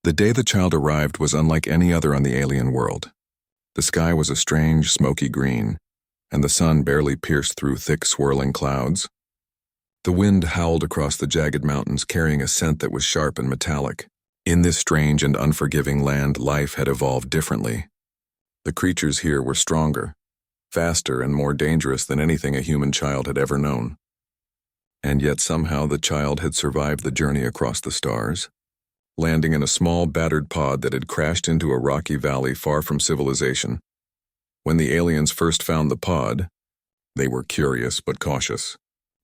The day the child arrived was unlike any other on the alien world. The sky was a strange, smoky green, and the sun barely pierced through thick, swirling clouds. The wind howled across the jagged mountains, carrying a scent that was sharp and metallic. In this strange and unforgiving land, life had evolved differently. The creatures here were stronger, faster, and more dangerous than anything a human child had ever known. And yet somehow the child had survived the journey across the stars, landing in a small, battered pod that had crashed into a rocky valley far from civilization. When the aliens first found the pod, they were curious but cautious.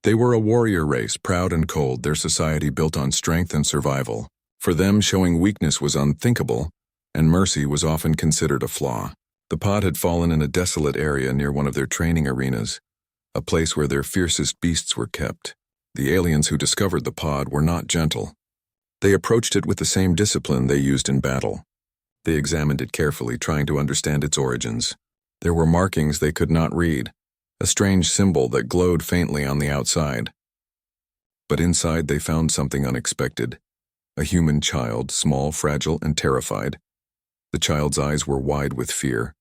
They were a warrior race, proud and cold, their society built on strength and survival. For them, showing weakness was unthinkable, and mercy was often considered a flaw. The pod had fallen in a desolate area near one of their training arenas, a place where their fiercest beasts were kept. The aliens who discovered the pod were not gentle. They approached it with the same discipline they used in battle. They examined it carefully, trying to understand its origins. There were markings they could not read, a strange symbol that glowed faintly on the outside. But inside they found something unexpected. A human child, small, fragile, and terrified. The child's eyes were wide with fear.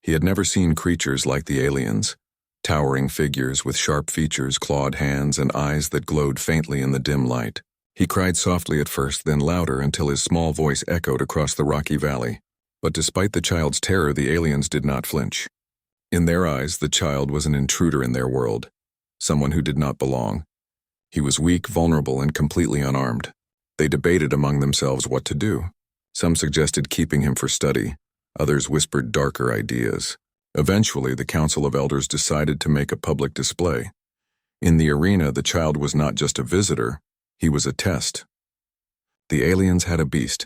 He had never seen creatures like the aliens, towering figures with sharp features, clawed hands, and eyes that glowed faintly in the dim light. He cried softly at first, then louder until his small voice echoed across the rocky valley. But despite the child's terror, the aliens did not flinch. In their eyes, the child was an intruder in their world, someone who did not belong. He was weak, vulnerable, and completely unarmed. They debated among themselves what to do. Some suggested keeping him for study. Others whispered darker ideas. Eventually, the Council of Elders decided to make a public display. In the arena, the child was not just a visitor, he was a test. The aliens had a beast,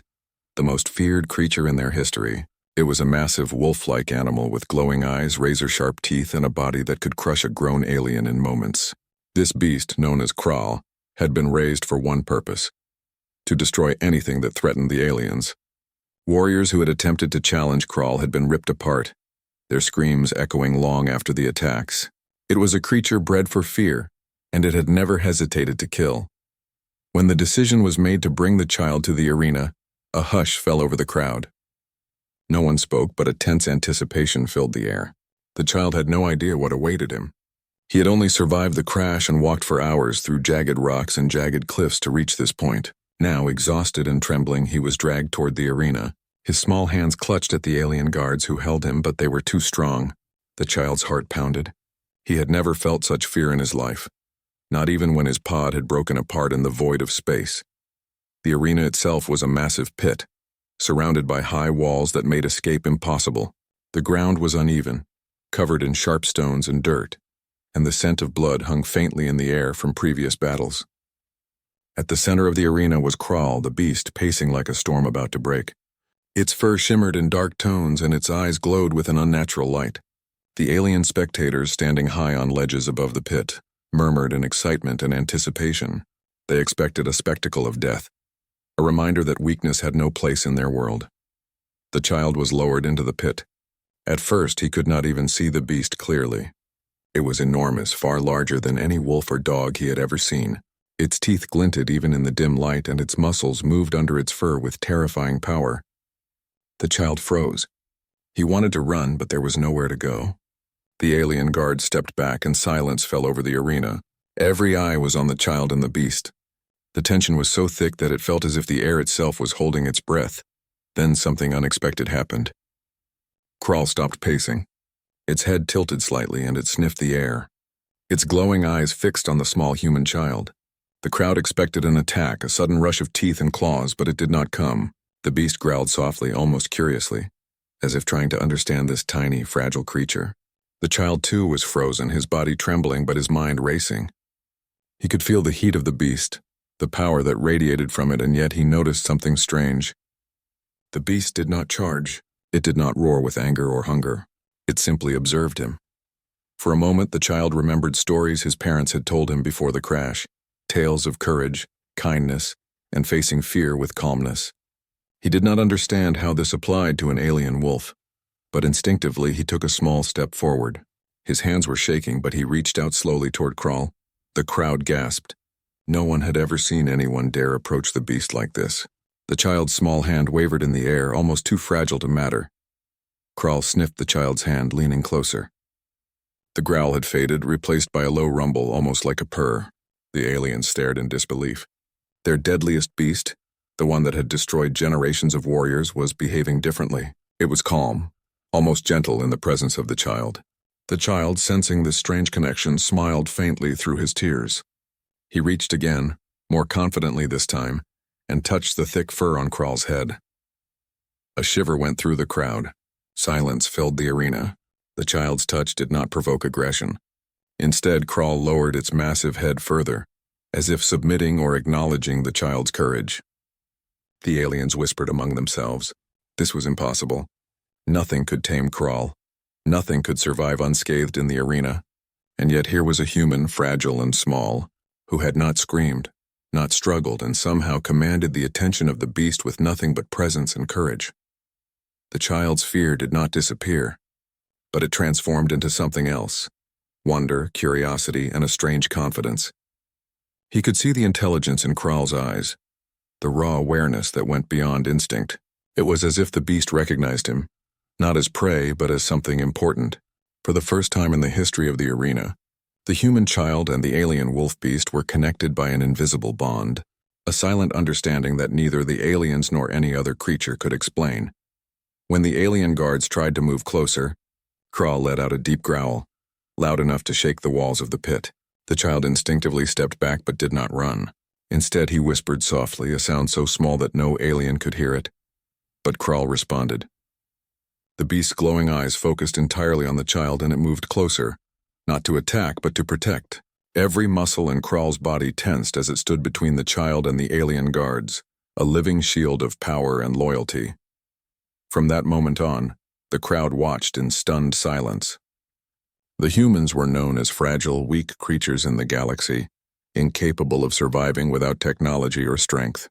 the most feared creature in their history. It was a massive wolf-like animal with glowing eyes, razor-sharp teeth, and a body that could crush a grown alien in moments. This beast, known as Kral, had been raised for one purpose: to destroy anything that threatened the aliens. Warriors who had attempted to challenge Kral had been ripped apart, their screams echoing long after the attacks. It was a creature bred for fear, and it had never hesitated to kill. When the decision was made to bring the child to the arena, a hush fell over the crowd. No one spoke, but a tense anticipation filled the air. The child had no idea what awaited him. He had only survived the crash and walked for hours through jagged rocks and jagged cliffs to reach this point. Now, exhausted and trembling, he was dragged toward the arena. His small hands clutched at the alien guards who held him, but they were too strong. The child's heart pounded. He had never felt such fear in his life, not even when his pod had broken apart in the void of space. The arena itself was a massive pit, surrounded by high walls that made escape impossible. The ground was uneven, covered in sharp stones and dirt, and the scent of blood hung faintly in the air from previous battles. At the center of the arena was Kral, the beast, pacing like a storm about to break. Its fur shimmered in dark tones and its eyes glowed with an unnatural light. The alien spectators, standing high on ledges above the pit, murmured in excitement and anticipation. They expected a spectacle of death, a reminder that weakness had no place in their world. The child was lowered into the pit. At first, he could not even see the beast clearly. It was enormous, far larger than any wolf or dog he had ever seen. Its teeth glinted even in the dim light, and its muscles moved under its fur with terrifying power. The child froze. He wanted to run, but there was nowhere to go. The alien guard stepped back, and silence fell over the arena. Every eye was on the child and the beast. The tension was so thick that it felt as if the air itself was holding its breath. Then something unexpected happened. Kral stopped pacing. Its head tilted slightly, and it sniffed the air, its glowing eyes fixed on the small human child. The crowd expected an attack, a sudden rush of teeth and claws, but it did not come. The beast growled softly, almost curiously, as if trying to understand this tiny, fragile creature. The child, too, was frozen, his body trembling but his mind racing. He could feel the heat of the beast, the power that radiated from it, and yet he noticed something strange. The beast did not charge. It did not roar with anger or hunger. It simply observed him. For a moment, the child remembered stories his parents had told him before the crash, tales of courage, kindness, and facing fear with calmness. He did not understand how this applied to an alien wolf, but instinctively he took a small step forward. His hands were shaking, but he reached out slowly toward Kral. The crowd gasped. No one had ever seen anyone dare approach the beast like this. The child's small hand wavered in the air, almost too fragile to matter. Kral sniffed the child's hand, leaning closer. The growl had faded, replaced by a low rumble, almost like a purr. The aliens stared in disbelief. Their deadliest beast, the one that had destroyed generations of warriors, was behaving differently. It was calm, almost gentle in the presence of the child. The child, sensing this strange connection, smiled faintly through his tears. He reached again, more confidently this time, and touched the thick fur on Kral's head. A shiver went through the crowd. Silence filled the arena. The child's touch did not provoke aggression. Instead, Kral lowered its massive head further, as if submitting or acknowledging the child's courage. The aliens whispered among themselves. This was impossible. Nothing could tame Kral. Nothing could survive unscathed in the arena. And yet here was a human, fragile and small, who had not screamed, not struggled, and somehow commanded the attention of the beast with nothing but presence and courage. The child's fear did not disappear, but it transformed into something else: wonder, curiosity, and a strange confidence. He could see the intelligence in Kral's eyes, the raw awareness that went beyond instinct. It was as if the beast recognized him, not as prey, but as something important. For the first time in the history of the arena, the human child and the alien wolf beast were connected by an invisible bond, a silent understanding that neither the aliens nor any other creature could explain. When the alien guards tried to move closer, Kral let out a deep growl, loud enough to shake the walls of the pit. The child instinctively stepped back but did not run. Instead, he whispered softly, a sound so small that no alien could hear it. But Kral responded. The beast's glowing eyes focused entirely on the child, and it moved closer, not to attack but to protect. Every muscle in Kral's body tensed as it stood between the child and the alien guards, a living shield of power and loyalty. From that moment on, the crowd watched in stunned silence. The humans were known as fragile, weak creatures in the galaxy, incapable of surviving without technology or strength.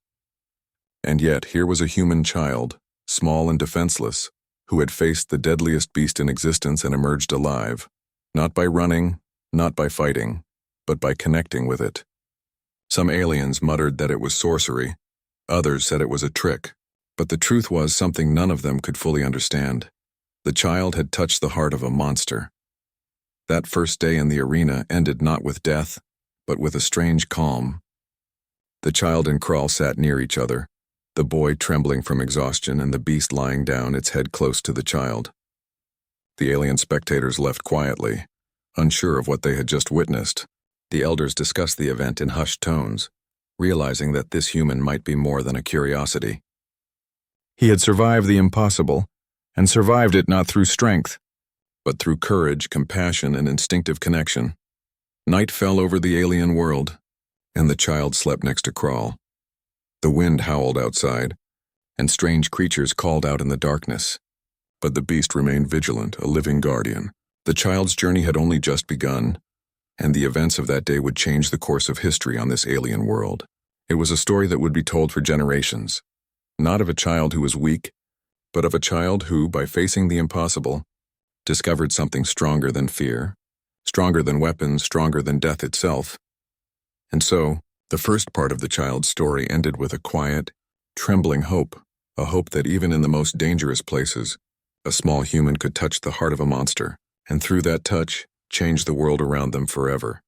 And yet, here was a human child, small and defenseless, who had faced the deadliest beast in existence and emerged alive, not by running, not by fighting, but by connecting with it. Some aliens muttered that it was sorcery, others said it was a trick, but the truth was something none of them could fully understand. The child had touched the heart of a monster. That first day in the arena ended not with death, but with a strange calm. The child and Kral sat near each other, the boy trembling from exhaustion and the beast lying down, its head close to the child. The alien spectators left quietly, unsure of what they had just witnessed. The elders discussed the event in hushed tones, realizing that this human might be more than a curiosity. He had survived the impossible, and survived it not through strength, but through courage, compassion, and instinctive connection. Night fell over the alien world, and the child slept next to Kral. The wind howled outside, and strange creatures called out in the darkness. But the beast remained vigilant, a living guardian. The child's journey had only just begun, and the events of that day would change the course of history on this alien world. It was a story that would be told for generations, not of a child who was weak, but of a child who, by facing the impossible, discovered something stronger than fear, stronger than weapons, stronger than death itself. And so, the first part of the child's story ended with a quiet, trembling hope, a hope that even in the most dangerous places, a small human could touch the heart of a monster, and through that touch, change the world around them forever.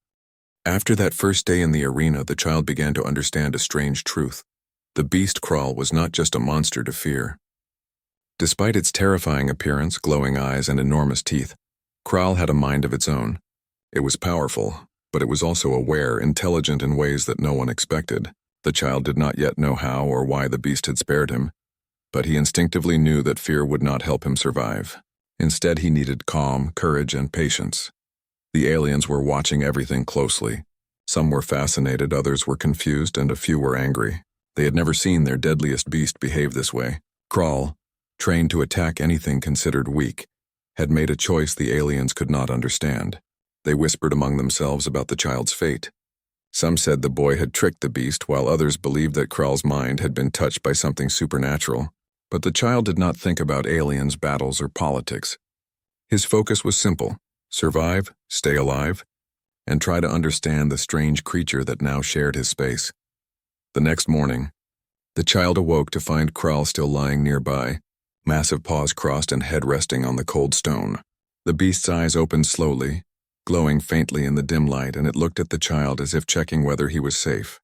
After that first day in the arena, the child began to understand a strange truth. The beast Kral was not just a monster to fear. Despite its terrifying appearance, glowing eyes, and enormous teeth, Kral had a mind of its own. It was powerful, but it was also aware, intelligent in ways that no one expected. The child did not yet know how or why the beast had spared him, but he instinctively knew that fear would not help him survive. Instead, he needed calm, courage, and patience. The aliens were watching everything closely. Some were fascinated, others were confused, and a few were angry. They had never seen their deadliest beast behave this way. Kral, trained to attack anything considered weak, had made a choice the aliens could not understand. They whispered among themselves about the child's fate. Some said the boy had tricked the beast, while others believed that Kral's mind had been touched by something supernatural. But the child did not think about aliens, battles, or politics. His focus was simple: survive, stay alive, and try to understand the strange creature that now shared his space. The next morning, The child awoke to find Kral still lying nearby, massive paws crossed and head resting on the cold stone. The beast's eyes opened slowly, glowing faintly in the dim light, and it looked at the child as if checking whether he was safe.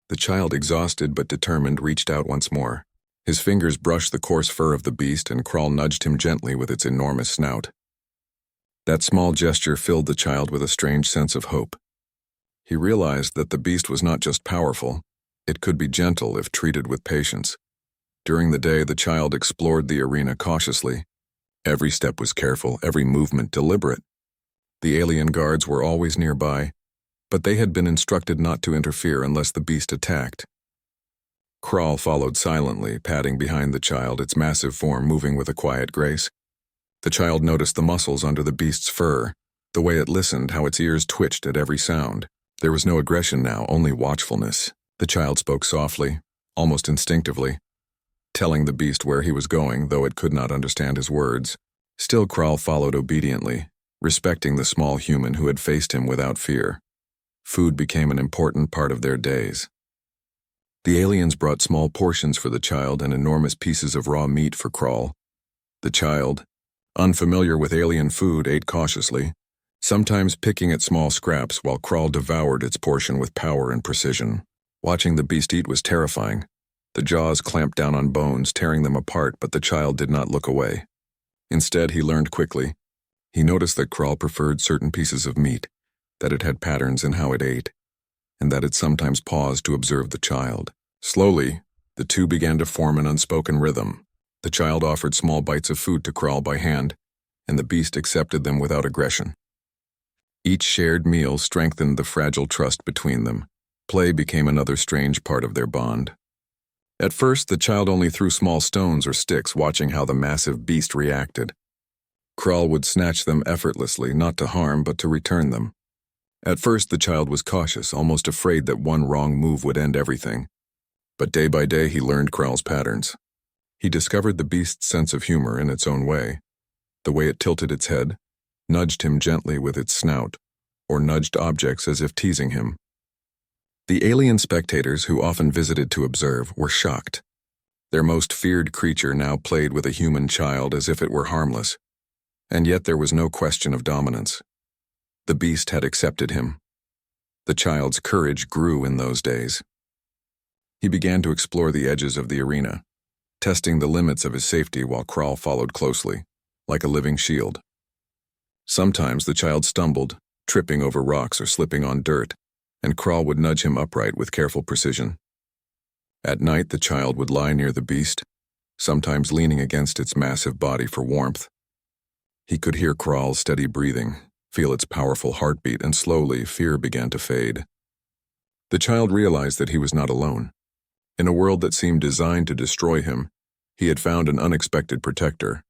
The child, exhausted but determined, reached out once more. His fingers brushed the coarse fur of the beast, and Kral nudged him gently with its enormous snout. That small gesture filled the child with a strange sense of hope. He realized that the beast was not just powerful, it could be gentle if treated with patience. During the day, the child explored the arena cautiously. Every step was careful, every movement deliberate. The alien guards were always nearby, but they had been instructed not to interfere unless the beast attacked. Kral followed silently, padding behind the child, its massive form moving with a quiet grace. The child noticed the muscles under the beast's fur, the way it listened, how its ears twitched at every sound. There was no aggression now, only watchfulness. The child spoke softly, almost instinctively, telling the beast where he was going, though it could not understand his words. Still, Kral followed obediently, respecting the small human who had faced him without fear. Food became an important part of their days. The aliens brought small portions for the child and enormous pieces of raw meat for Kral. The child, unfamiliar with alien food, ate cautiously, sometimes picking at small scraps while Kral devoured its portion with power and precision. Watching the beast eat was terrifying. The jaws clamped down on bones, tearing them apart, but the child did not look away. Instead, he learned quickly. He noticed that Kral preferred certain pieces of meat, that it had patterns in how it ate, and that it sometimes paused to observe the child. Slowly, the two began to form an unspoken rhythm. The child offered small bites of food to Kral by hand, and the beast accepted them without aggression. Each shared meal strengthened the fragile trust between them. Play became another strange part of their bond. At first, the child only threw small stones or sticks, watching how the massive beast reacted. Kral would snatch them effortlessly, not to harm, but to return them. At first, the child was cautious, almost afraid that one wrong move would end everything. But day by day, he learned Kral's patterns. He discovered the beast's sense of humor in its own way. The way it tilted its head, nudged him gently with its snout, or nudged objects as if teasing him. The alien spectators, who often visited to observe, were shocked. Their most feared creature now played with a human child as if it were harmless. And yet there was no question of dominance. The beast had accepted him. The child's courage grew in those days. He began to explore the edges of the arena, testing the limits of his safety while Kral followed closely, like a living shield. Sometimes the child stumbled, tripping over rocks or slipping on dirt, and Kral would nudge him upright with careful precision. At night, the child would lie near the beast, sometimes leaning against its massive body for warmth. He could hear Kral's steady breathing, feel its powerful heartbeat, and slowly fear began to fade. The child realized that he was not alone. In a world that seemed designed to destroy him, he had found an unexpected protector.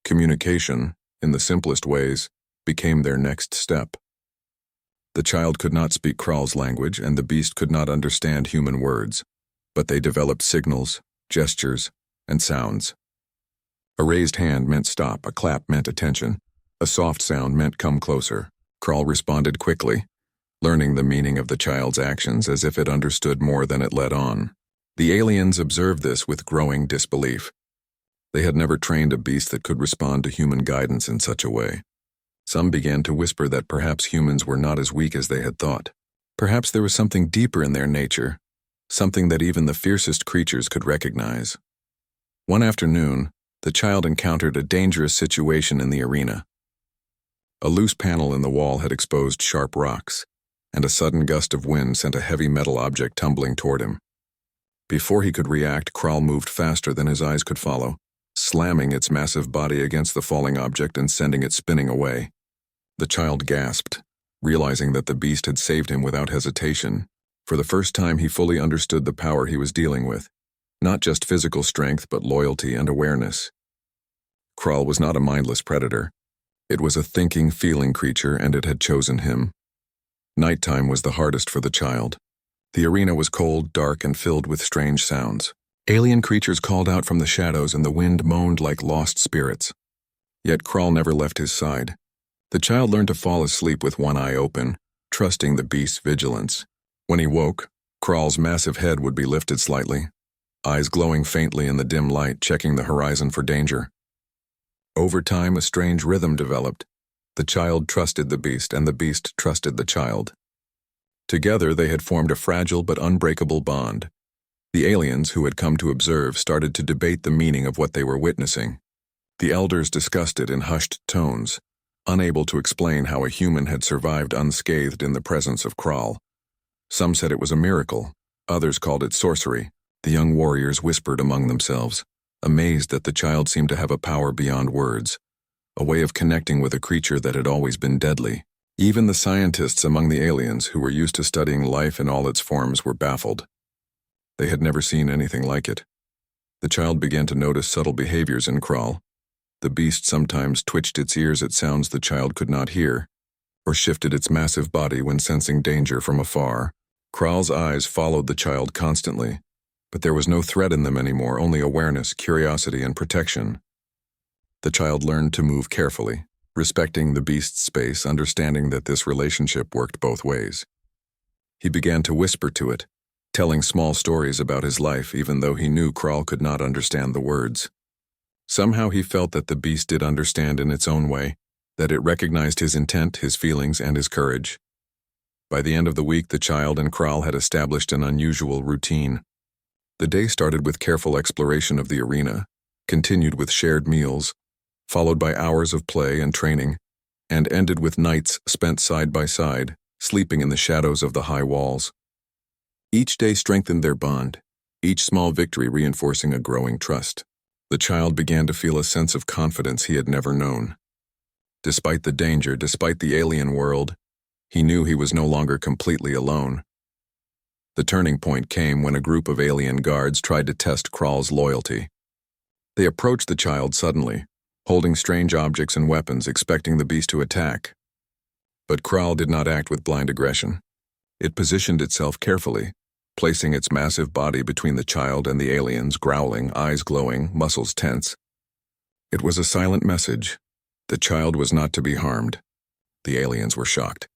Communication, in the simplest ways, became their next step. The child could not speak Kral's language, and the beast could not understand human words, but they developed signals, gestures, and sounds. A raised hand meant stop, a clap meant attention, a soft sound meant come closer. Kral responded quickly, learning the meaning of the child's actions as if it understood more than it let on. The aliens observed this with growing disbelief. They had never trained a beast that could respond to human guidance in such a way. Some began to whisper that perhaps humans were not as weak as they had thought. Perhaps there was something deeper in their nature, something that even the fiercest creatures could recognize. One afternoon, the child encountered a dangerous situation in the arena. A loose panel in the wall had exposed sharp rocks, and a sudden gust of wind sent a heavy metal object tumbling toward him. Before he could react, Kral moved faster than his eyes could follow, slamming its massive body against the falling object and sending it spinning away. The child gasped, realizing that the beast had saved him without hesitation. For the first time, he fully understood the power he was dealing with, not just physical strength, but loyalty and awareness. Kral was not a mindless predator. It was a thinking, feeling creature, and it had chosen him. Nighttime was the hardest for the child. The arena was cold, dark, and filled with strange sounds. Alien creatures called out from the shadows, and the wind moaned like lost spirits. Yet Kral never left his side. The child learned to fall asleep with one eye open, trusting the beast's vigilance. When he woke, Crawl's massive head would be lifted slightly, eyes glowing faintly in the dim light, checking the horizon for danger. Over time, a strange rhythm developed. The child trusted the beast, and the beast trusted the child. Together, they had formed a fragile but unbreakable bond. The aliens who had come to observe started to debate the meaning of what they were witnessing. The elders discussed it in hushed tones, unable to explain how a human had survived unscathed in the presence of Crawl. Some said it was a miracle, others called it sorcery. The young warriors whispered among themselves, amazed that the child seemed to have a power beyond words, a way of connecting with a creature that had always been deadly. Even the scientists among the aliens, who were used to studying life in all its forms, were baffled. They had never seen anything like it. The child began to notice subtle behaviors in Crawl. The beast sometimes twitched its ears at sounds the child could not hear, or shifted its massive body when sensing danger from afar. Crawl's eyes followed the child constantly, but there was no threat in them anymore, only awareness, curiosity, and protection. The child learned to move carefully, respecting the beast's space, understanding that this relationship worked both ways. He began to whisper to it, telling small stories about his life even though he knew Crawl could not understand the words. Somehow he felt that the beast did understand in its own way, that it recognized his intent, his feelings, and his courage. By the end of the week, the child and Crawl had established an unusual routine. The day started with careful exploration of the arena, continued with shared meals, followed by hours of play and training, and ended with nights spent side by side, sleeping in the shadows of the high walls. Each day strengthened their bond, each small victory reinforcing a growing trust. The child began to feel a sense of confidence he had never known. Despite the danger, despite the alien world, he knew he was no longer completely alone. The turning point came when a group of alien guards tried to test Crawl's loyalty. They approached the child suddenly, holding strange objects and weapons, expecting the beast to attack. But Crawl did not act with blind aggression. It positioned itself carefully, placing its massive body between the child and the aliens, growling, eyes glowing, muscles tense. It was a silent message. The child was not to be harmed. The aliens were shocked.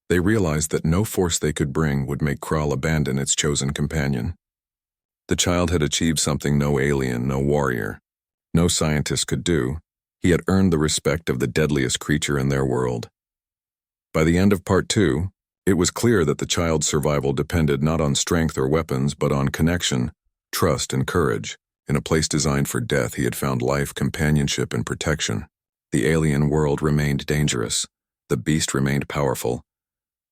They realized that no force they could bring would make Crawl abandon its chosen companion. The child had achieved something no alien, no warrior, no scientist could do. He had earned the respect of the deadliest creature in their world. By the end of Part 2, it was clear that the child's survival depended not on strength or weapons, but on connection, trust, and courage. In a place designed for death, he had found life, companionship, and protection. The alien world remained dangerous. The beast remained powerful.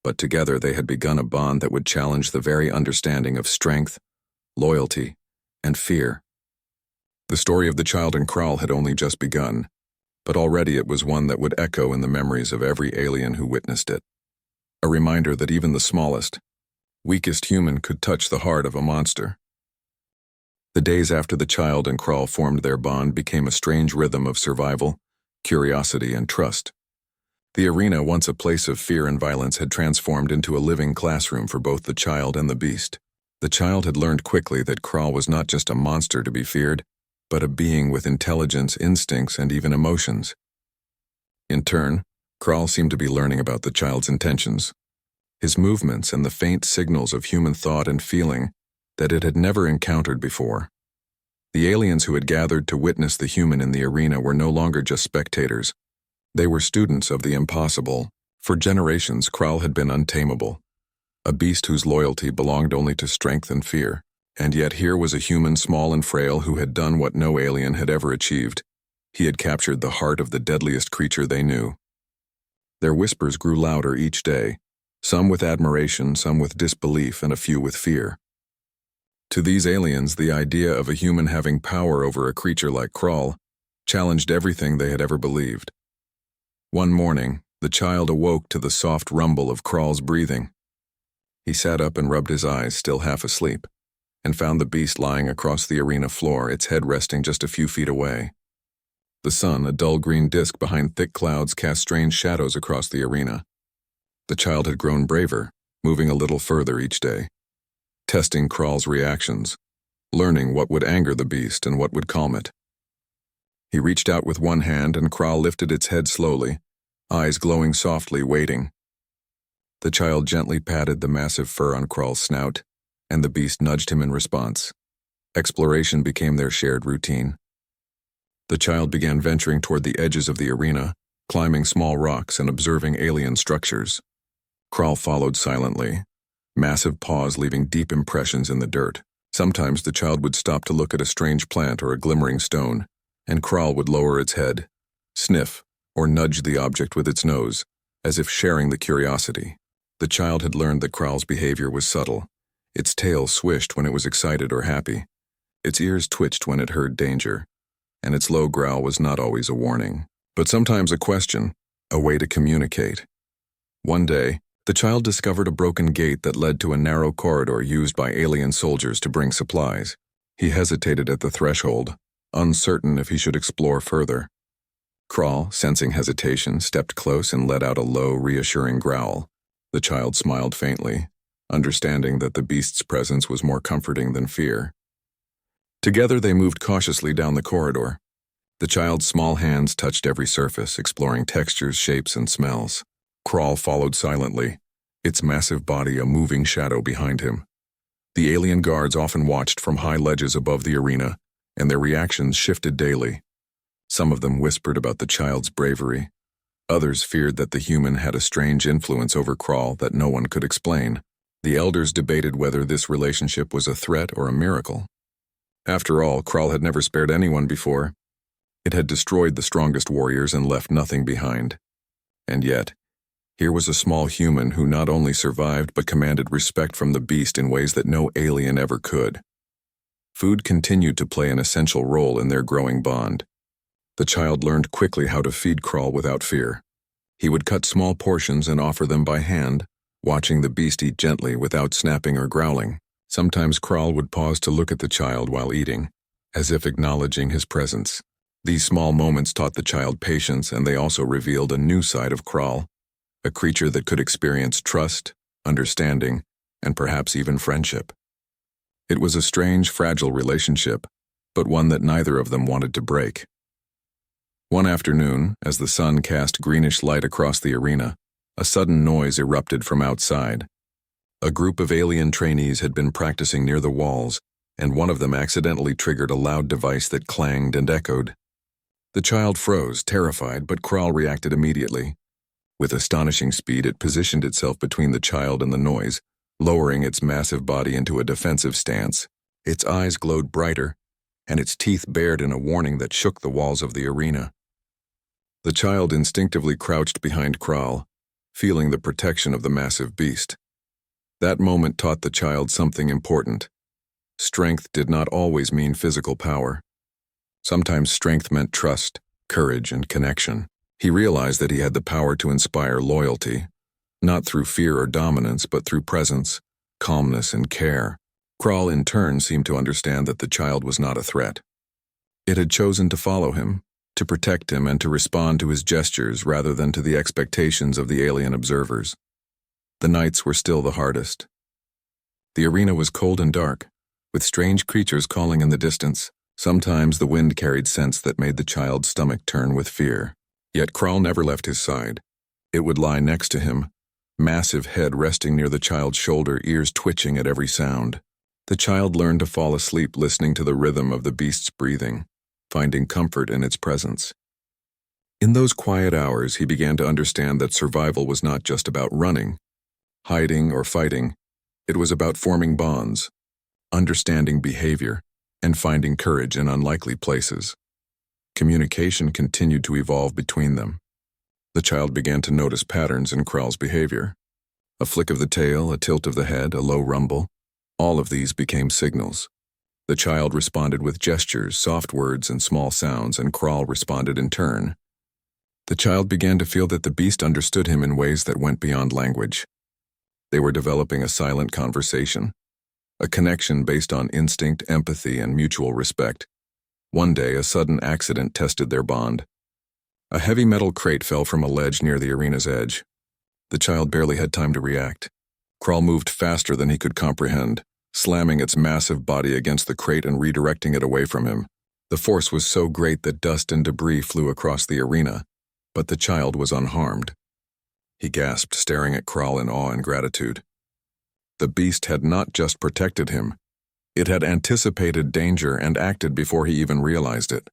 But together they had begun a bond that would challenge the very understanding of strength, loyalty, and fear. The story of the child and Crawl had only just begun, but already it was one that would echo in the memories of every alien who witnessed it. A reminder that even the smallest, weakest human could touch the heart of a monster. The days after the child and Crawl formed their bond became a strange rhythm of survival, curiosity, and trust. The arena, once a place of fear and violence, had transformed into a living classroom for both the child and the beast. The child had learned quickly that Crawl was not just a monster to be feared, but a being with intelligence, instincts, and even emotions. In turn, Crawl seemed to be learning about the child's intentions, his movements, and the faint signals of human thought and feeling that it had never encountered before. The aliens who had gathered to witness the human in the arena were no longer just spectators. They were students of the impossible. For generations, Crawl had been untamable, a beast whose loyalty belonged only to strength and fear. And yet here was a human, small and frail, who had done what no alien had ever achieved. He had captured the heart of the deadliest creature they knew. Their whispers grew louder each day, some with admiration, some with disbelief, and a few with fear. To these aliens, the idea of a human having power over a creature like Crawl challenged everything they had ever believed. One morning, the child awoke to the soft rumble of Crawl's breathing. He sat up and rubbed his eyes, still half asleep, and found the beast lying across the arena floor, its head resting just a few feet away. The sun, a dull green disk behind thick clouds, cast strange shadows across the arena. The child had grown braver, moving a little further each day, testing Crawl's reactions, learning what would anger the beast and what would calm it. He reached out with one hand, and Crawl lifted its head slowly, eyes glowing softly, waiting. The child gently patted the massive fur on Crawl's snout, and the beast nudged him in response. Exploration became their shared routine. The child began venturing toward the edges of the arena, climbing small rocks and observing alien structures. Kral followed silently, massive paws leaving deep impressions in the dirt. Sometimes the child would stop to look at a strange plant or a glimmering stone, and Kral would lower its head, sniff, or nudge the object with its nose, as if sharing the curiosity. The child had learned that Kral's behavior was subtle. Its tail swished when it was excited or happy. Its ears twitched when it heard danger, and its low growl was not always a warning, but sometimes a question, a way to communicate. One day, the child discovered a broken gate that led to a narrow corridor used by alien soldiers to bring supplies. He hesitated at the threshold, uncertain if he should explore further. Kral, sensing hesitation, stepped close and let out a low, reassuring growl. The child smiled faintly, understanding that the beast's presence was more comforting than fear. Together they moved cautiously down the corridor. The child's small hands touched every surface, exploring textures, shapes, and smells. Kral followed silently, its massive body a moving shadow behind him. The alien guards often watched from high ledges above the arena, and their reactions shifted daily. Some of them whispered about the child's bravery. Others feared that the human had a strange influence over Kral that no one could explain. The elders debated whether this relationship was a threat or a miracle. After all, Kral had never spared anyone before. It had destroyed the strongest warriors and left nothing behind. And yet, here was a small human who not only survived but commanded respect from the beast in ways that no alien ever could. Food continued to play an essential role in their growing bond. The child learned quickly how to feed Kral without fear. He would cut small portions and offer them by hand, watching the beast eat gently without snapping or growling. Sometimes Kral would pause to look at the child while eating, as if acknowledging his presence. These small moments taught the child patience, and they also revealed a new side of Kral, a creature that could experience trust, understanding, and perhaps even friendship. It was a strange, fragile relationship, but one that neither of them wanted to break. One afternoon, as the sun cast greenish light across the arena, a sudden noise erupted from outside. A group of alien trainees had been practicing near the walls, and one of them accidentally triggered a loud device that clanged and echoed. The child froze, terrified, but Kral reacted immediately. With astonishing speed, it positioned itself between the child and the noise, lowering its massive body into a defensive stance. Its eyes glowed brighter, and its teeth bared in a warning that shook the walls of the arena. The child instinctively crouched behind Kral, feeling the protection of the massive beast. That moment taught the child something important. Strength did not always mean physical power. Sometimes strength meant trust, courage, and connection. He realized that he had the power to inspire loyalty, not through fear or dominance, but through presence, calmness, and care. Kral, in turn, seemed to understand that the child was not a threat. It had chosen to follow him, to protect him, and to respond to his gestures rather than to the expectations of the alien observers. The nights were still the hardest. The arena was cold and dark, with strange creatures calling in the distance. Sometimes the wind carried scents that made the child's stomach turn with fear. Yet Kral never left his side. It would lie next to him, massive head resting near the child's shoulder, ears twitching at every sound. The child learned to fall asleep listening to the rhythm of the beast's breathing, finding comfort in its presence. In those quiet hours, he began to understand that survival was not just about running, hiding, or fighting. It was about forming bonds, understanding behavior, and finding courage in unlikely places. Communication continued to evolve between them. The child began to notice patterns in Kral's behavior. A flick of the tail, a tilt of the head, a low rumble. All of these became signals. The child responded with gestures, soft words, and small sounds, and Kral responded in turn. The child began to feel that the beast understood him in ways that went beyond language. They were developing a silent conversation, a connection based on instinct, empathy, and mutual respect. One day, a sudden accident tested their bond. A heavy metal crate fell from a ledge near the arena's edge. The child barely had time to react. Kral moved faster than he could comprehend, slamming its massive body against the crate and redirecting it away from him. The force was so great that dust and debris flew across the arena, but the child was unharmed. He gasped, staring at Kral in awe and gratitude. The beast had not just protected him. It had anticipated danger and acted before he even realized it.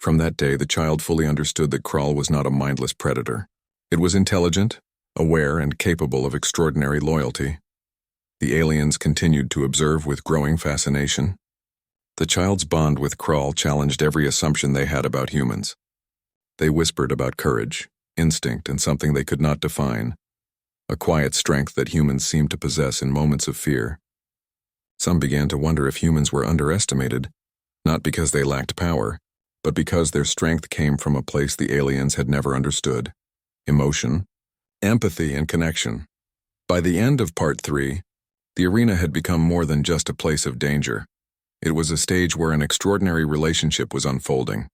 From that day, the child fully understood that Kral was not a mindless predator. It was intelligent, aware, and capable of extraordinary loyalty. The aliens continued to observe with growing fascination. The child's bond with Kral challenged every assumption they had about humans. They whispered about courage, instinct, and something they could not define, a quiet strength that humans seemed to possess in moments of fear. Some began to wonder if humans were underestimated, not because they lacked power, but because their strength came from a place the aliens had never understood: emotion, empathy, and connection. By the end of Part 3, the arena had become more than just a place of danger. It was a stage where an extraordinary relationship was unfolding.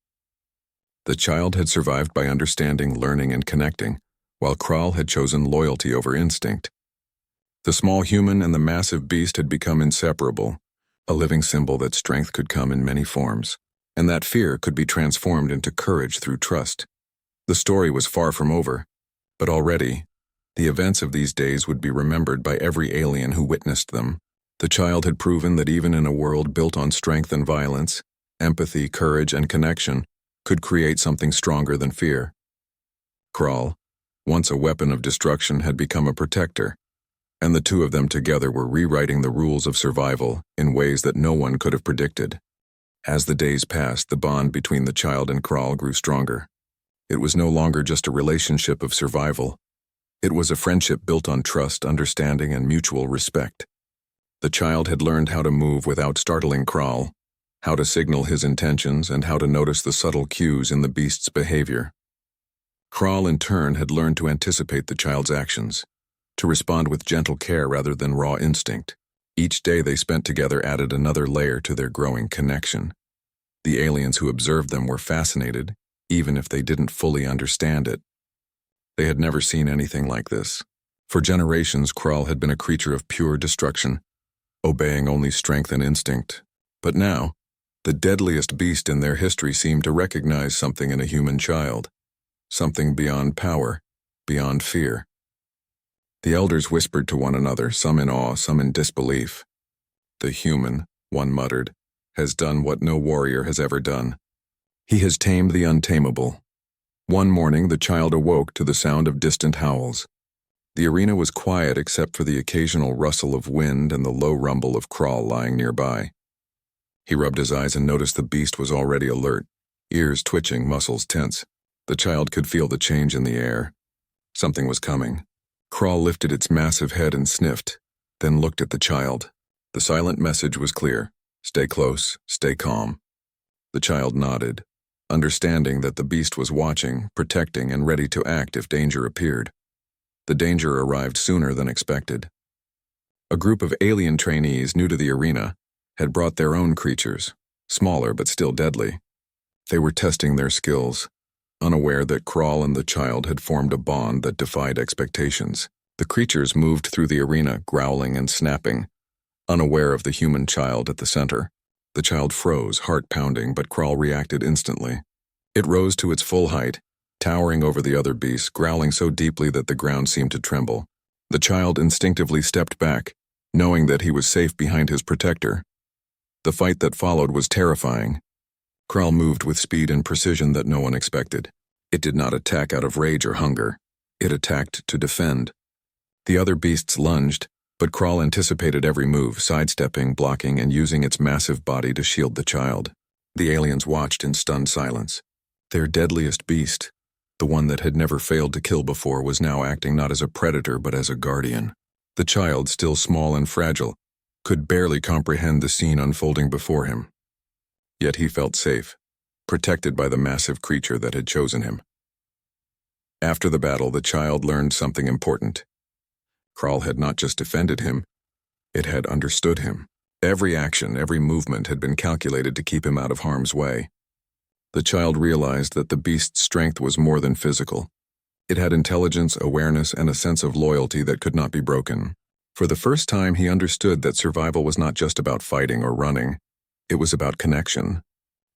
The child had survived by understanding, learning, and connecting, while Kral had chosen loyalty over instinct. The small human and the massive beast had become inseparable, a living symbol that strength could come in many forms, and that fear could be transformed into courage through trust. The story was far from over, but already, the events of these days would be remembered by every alien who witnessed them. The child had proven that even in a world built on strength and violence, empathy, courage, and connection could create something stronger than fear. Kral, once a weapon of destruction, had become a protector, and the two of them together were rewriting the rules of survival in ways that no one could have predicted. As the days passed, the bond between the child and Kral grew stronger. It was no longer just a relationship of survival. It was a friendship built on trust, understanding, and mutual respect. The child had learned how to move without startling Kral, how to signal his intentions, and how to notice the subtle cues in the beast's behavior. Kral, in turn, had learned to anticipate the child's actions, to respond with gentle care rather than raw instinct. Each day they spent together added another layer to their growing connection. The aliens who observed them were fascinated, even if they didn't fully understand it. They had never seen anything like this. For generations, Kral had been a creature of pure destruction, obeying only strength and instinct. But now, the deadliest beast in their history seemed to recognize something in a human child, something beyond power, beyond fear. The elders whispered to one another, some in awe, some in disbelief. "The human," one muttered, "has done what no warrior has ever done. He has tamed the untamable." One morning, the child awoke to the sound of distant howls. The arena was quiet except for the occasional rustle of wind and the low rumble of Kral lying nearby. He rubbed his eyes and noticed the beast was already alert, ears twitching, muscles tense. The child could feel the change in the air. Something was coming. Kral lifted its massive head and sniffed, then looked at the child. The silent message was clear: stay close, stay calm. The child nodded, understanding that the beast was watching, protecting, and ready to act if danger appeared. The danger arrived sooner than expected. A group of alien trainees new to the arena had brought their own creatures, smaller but still deadly. They were testing their skills, unaware that Kral and the child had formed a bond that defied expectations. The creatures moved through the arena, growling and snapping, unaware of the human child at the center. The child froze, heart pounding, but Kral reacted instantly. It rose to its full height, towering over the other beasts, growling so deeply that the ground seemed to tremble. The child instinctively stepped back, knowing that he was safe behind his protector. The fight that followed was terrifying. Kral moved with speed and precision that no one expected. It did not attack out of rage or hunger. It attacked to defend. The other beasts lunged, but Kral anticipated every move, sidestepping, blocking, and using its massive body to shield the child. The aliens watched in stunned silence. Their deadliest beast, the one that had never failed to kill before, was now acting not as a predator but as a guardian. The child, still small and fragile, could barely comprehend the scene unfolding before him. Yet he felt safe, protected by the massive creature that had chosen him. After the battle, the child learned something important. Kral had not just defended him, it had understood him. Every action, every movement had been calculated to keep him out of harm's way. The child realized that the beast's strength was more than physical. It had intelligence, awareness, and a sense of loyalty that could not be broken. For the first time, he understood that survival was not just about fighting or running. It was about connection,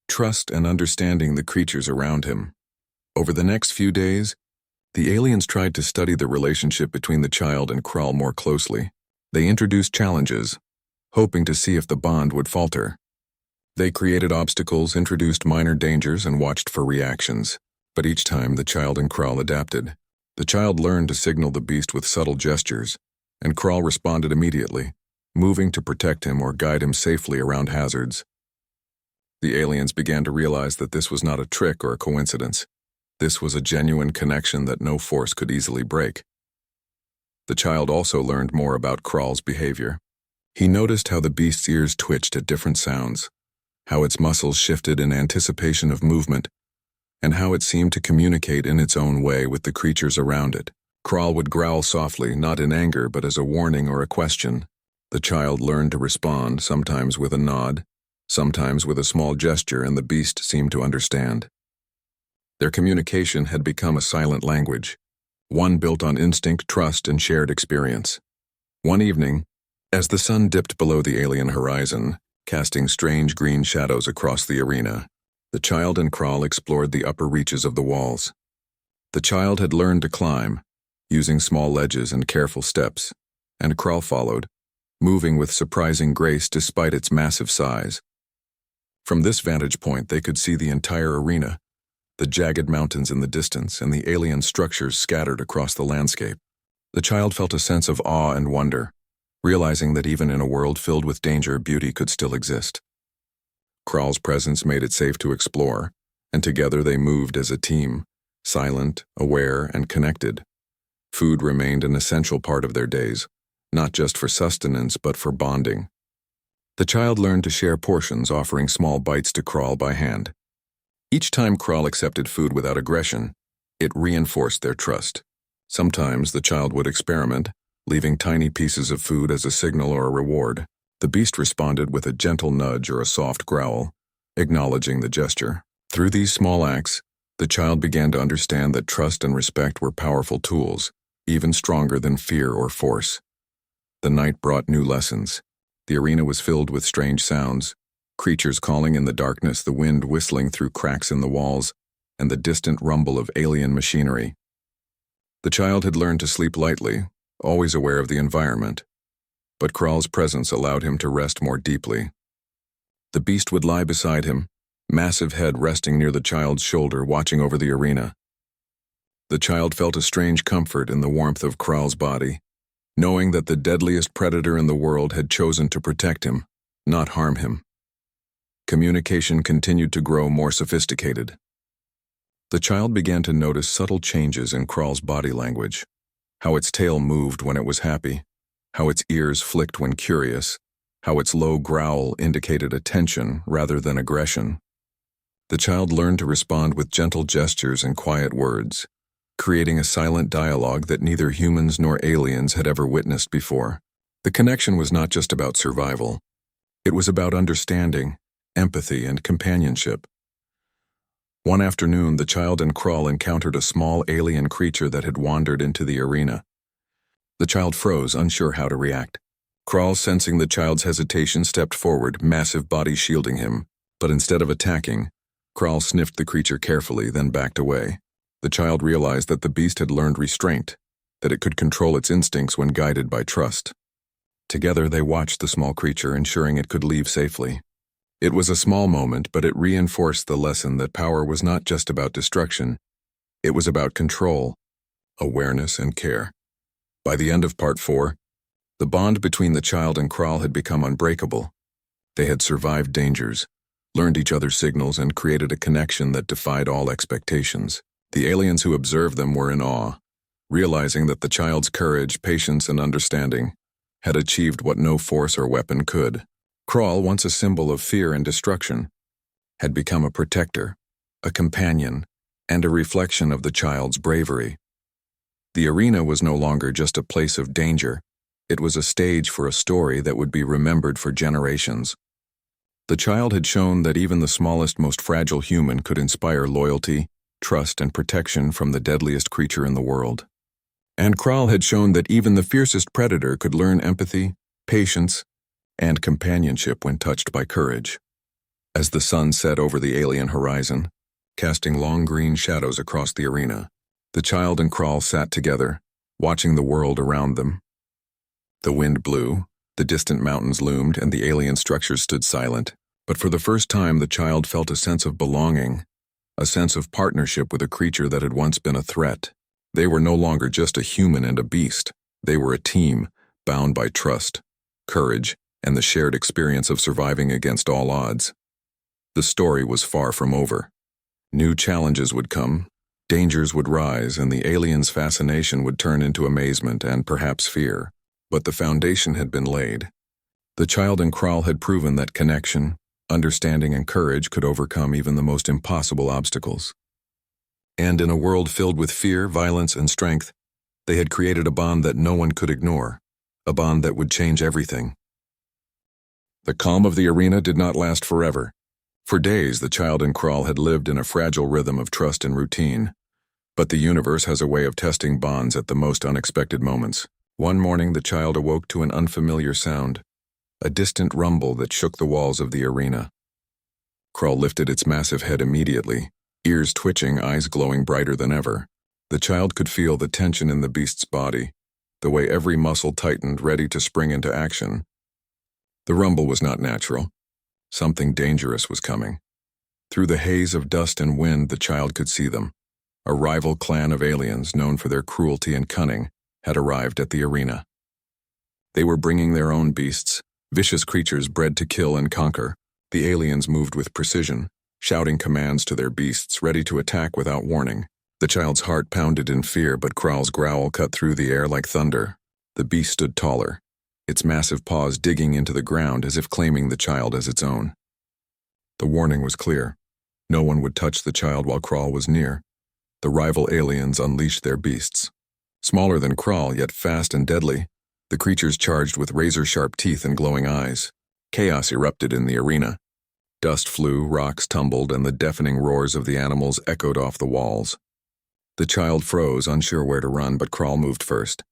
trust, and understanding the creatures around him. Over the next few days, the aliens tried to study the relationship between the child and Kral more closely. They introduced challenges, hoping to see if the bond would falter. They created obstacles, introduced minor dangers, and watched for reactions. But each time, the child and Kral adapted. The child learned to signal the beast with subtle gestures, and Kral responded immediately, moving to protect him or guide him safely around hazards. The aliens began to realize that this was not a trick or a coincidence. This was a genuine connection that no force could easily break. The child also learned more about Kral's behavior. He noticed how the beast's ears twitched at different sounds, how its muscles shifted in anticipation of movement, and how it seemed to communicate in its own way with the creatures around it. Kral would growl softly, not in anger but as a warning or a question. The child learned to respond, sometimes with a nod, sometimes with a small gesture, and the beast seemed to understand. Their communication had become a silent language, one built on instinct, trust, and shared experience. One evening, as the sun dipped below the alien horizon, casting strange green shadows across the arena, the child and Kral explored the upper reaches of the walls. The child had learned to climb, using small ledges and careful steps, and Kral followed, moving with surprising grace despite its massive size. From this vantage point, they could see the entire arena, the jagged mountains in the distance, and the alien structures scattered across the landscape. The child felt a sense of awe and wonder, realizing that even in a world filled with danger, beauty could still exist. Kral's presence made it safe to explore, and together they moved as a team, silent, aware, and connected. Food remained an essential part of their days, not just for sustenance but for bonding. The child learned to share portions, offering small bites to Kral by hand. Each time Kral accepted food without aggression, it reinforced their trust. Sometimes the child would experiment, leaving tiny pieces of food as a signal or a reward. The beast responded with a gentle nudge or a soft growl, acknowledging the gesture. Through these small acts, the child began to understand that trust and respect were powerful tools, even stronger than fear or force. The night brought new lessons. The arena was filled with strange sounds, creatures calling in the darkness, the wind whistling through cracks in the walls, and the distant rumble of alien machinery. The child had learned to sleep lightly, always aware of the environment, but Kral's presence allowed him to rest more deeply. The beast would lie beside him, massive head resting near the child's shoulder, watching over the arena. The child felt a strange comfort in the warmth of Kral's body, knowing that the deadliest predator in the world had chosen to protect him, not harm him. Communication continued to grow more sophisticated. The child began to notice subtle changes in Kral's body language, how its tail moved when it was happy, how its ears flicked when curious, how its low growl indicated attention rather than aggression. The child learned to respond with gentle gestures and quiet words, creating a silent dialogue that neither humans nor aliens had ever witnessed before. The connection was not just about survival. It was about understanding, empathy, and companionship. One afternoon, the child and Kral encountered a small alien creature that had wandered into the arena. The child froze, unsure how to react. Kral, sensing the child's hesitation, stepped forward, massive body shielding him. But instead of attacking, Kral sniffed the creature carefully, then backed away. The child realized that the beast had learned restraint, that it could control its instincts when guided by trust. Together they watched the small creature, ensuring it could leave safely. It was a small moment, but it reinforced the lesson that power was not just about destruction. It was about control, awareness, and care. By the end of Part 4, the bond between the child and Kral had become unbreakable. They had survived dangers, learned each other's signals, and created a connection that defied all expectations. The aliens who observed them were in awe, realizing that the child's courage, patience, and understanding had achieved what no force or weapon could. Kral, once a symbol of fear and destruction, had become a protector, a companion, and a reflection of the child's bravery. The arena was no longer just a place of danger. It was a stage for a story that would be remembered for generations. The child had shown that even the smallest, most fragile human could inspire loyalty, trust, and protection from the deadliest creature in the world. And Kral had shown that even the fiercest predator could learn empathy, patience, and companionship when touched by courage. As the sun set over the alien horizon, casting long green shadows across the arena, the child and Kral sat together, watching the world around them. The wind blew, the distant mountains loomed, and the alien structures stood silent. But for the first time, the child felt a sense of belonging, a sense of partnership with a creature that had once been a threat. They were no longer just a human and a beast. They were a team, bound by trust, courage, and the shared experience of surviving against all odds. The story was far from over. New challenges would come, dangers would rise, and the alien's fascination would turn into amazement and perhaps fear. But the foundation had been laid. The child and Kral had proven that connection, understanding, and courage could overcome even the most impossible obstacles. And in a world filled with fear, violence, and strength, they had created a bond that no one could ignore, a bond that would change everything. The calm of the arena did not last forever. For days, the child and Kral had lived in a fragile rhythm of trust and routine. But the universe has a way of testing bonds at the most unexpected moments. One morning, the child awoke to an unfamiliar sound, a distant rumble that shook the walls of the arena. Kral lifted its massive head immediately, ears twitching, eyes glowing brighter than ever. The child could feel the tension in the beast's body, the way every muscle tightened, ready to spring into action. The rumble was not natural. Something dangerous was coming. Through the haze of dust and wind, the child could see them. A rival clan of aliens, known for their cruelty and cunning, had arrived at the arena. They were bringing their own beasts, vicious creatures bred to kill and conquer. The aliens moved with precision, shouting commands to their beasts, ready to attack without warning. The child's heart pounded in fear, but Kral's growl cut through the air like thunder. The beast stood taller, its massive paws digging into the ground as if claiming the child as its own. The warning was clear. No one would touch the child while Kral was near. The rival aliens unleashed their beasts. Smaller than Kral, yet fast and deadly, the creatures charged with razor-sharp teeth and glowing eyes. Chaos erupted in the arena. Dust flew, rocks tumbled, and the deafening roars of the animals echoed off the walls. The child froze, unsure where to run, but Kral moved first.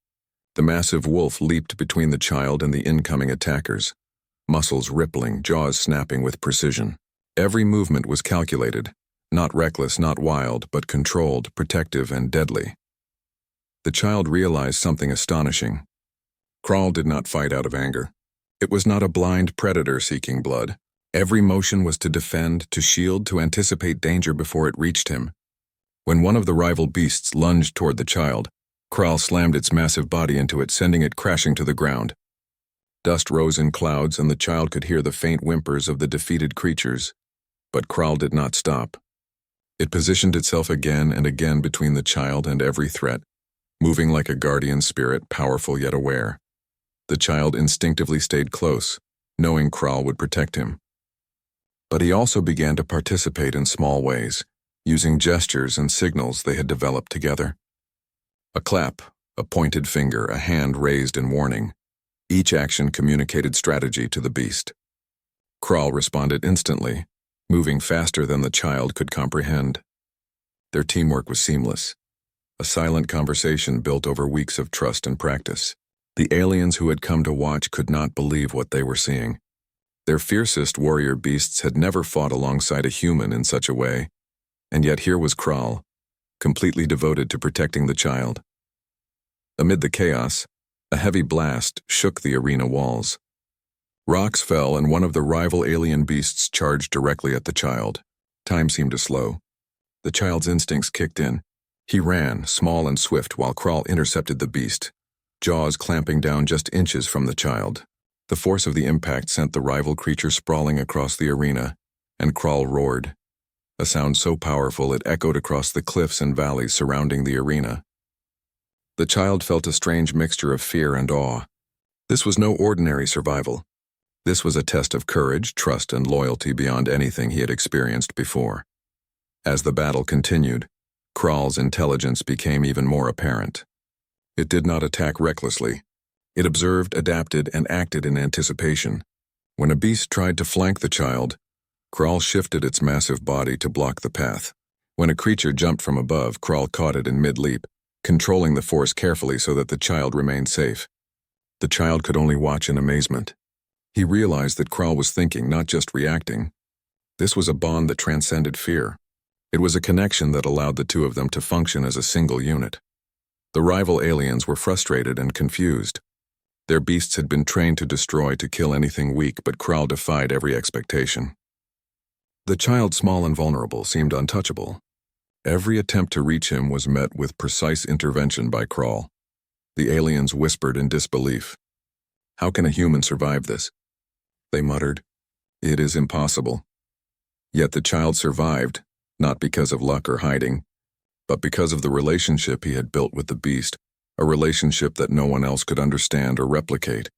The massive wolf leaped between the child and the incoming attackers, muscles rippling, jaws snapping with precision. Every movement was calculated, not reckless, not wild, but controlled, protective, and deadly. The child realized something astonishing. Kral did not fight out of anger. It was not a blind predator seeking blood. Every motion was to defend, to shield, to anticipate danger before it reached him. When one of the rival beasts lunged toward the child, Kral slammed its massive body into it, sending it crashing to the ground. Dust rose in clouds, and the child could hear the faint whimpers of the defeated creatures. But Kral did not stop. It positioned itself again and again between the child and every threat, moving like a guardian spirit, powerful yet aware. The child instinctively stayed close, knowing Kral would protect him. But he also began to participate in small ways, using gestures and signals they had developed together. A clap, a pointed finger, a hand raised in warning. Each action communicated strategy to the beast. Kral responded instantly, moving faster than the child could comprehend. Their teamwork was seamless, a silent conversation built over weeks of trust and practice. The aliens who had come to watch could not believe what they were seeing. Their fiercest warrior beasts had never fought alongside a human in such a way, and yet here was Kral, completely devoted to protecting the child. Amid the chaos, a heavy blast shook the arena walls. Rocks fell, and one of the rival alien beasts charged directly at the child. Time seemed to slow. The child's instincts kicked in. He ran, small and swift, while Kral intercepted the beast, jaws clamping down just inches from the child. The force of the impact sent the rival creature sprawling across the arena, and Kral roared, a sound so powerful it echoed across the cliffs and valleys surrounding the arena. The child felt a strange mixture of fear and awe. This was no ordinary survival. This was a test of courage, trust, and loyalty beyond anything he had experienced before. As the battle continued, Kral's intelligence became even more apparent. It did not attack recklessly. It observed, adapted, and acted in anticipation. When a beast tried to flank the child, Kral shifted its massive body to block the path. When a creature jumped from above, Kral caught it in mid-leap, controlling the force carefully so that the child remained safe. The child could only watch in amazement. He realized that Kral was thinking, not just reacting. This was a bond that transcended fear. It was a connection that allowed the two of them to function as a single unit. The rival aliens were frustrated and confused. Their beasts had been trained to destroy, to kill anything weak, but Kral defied every expectation. The child, small and vulnerable, seemed untouchable. Every attempt to reach him was met with precise intervention by Kral. The aliens whispered in disbelief. "How can a human survive this?" they muttered. "It is impossible." Yet the child survived, not because of luck or hiding, but because of the relationship he had built with the beast, a relationship that no one else could understand or replicate.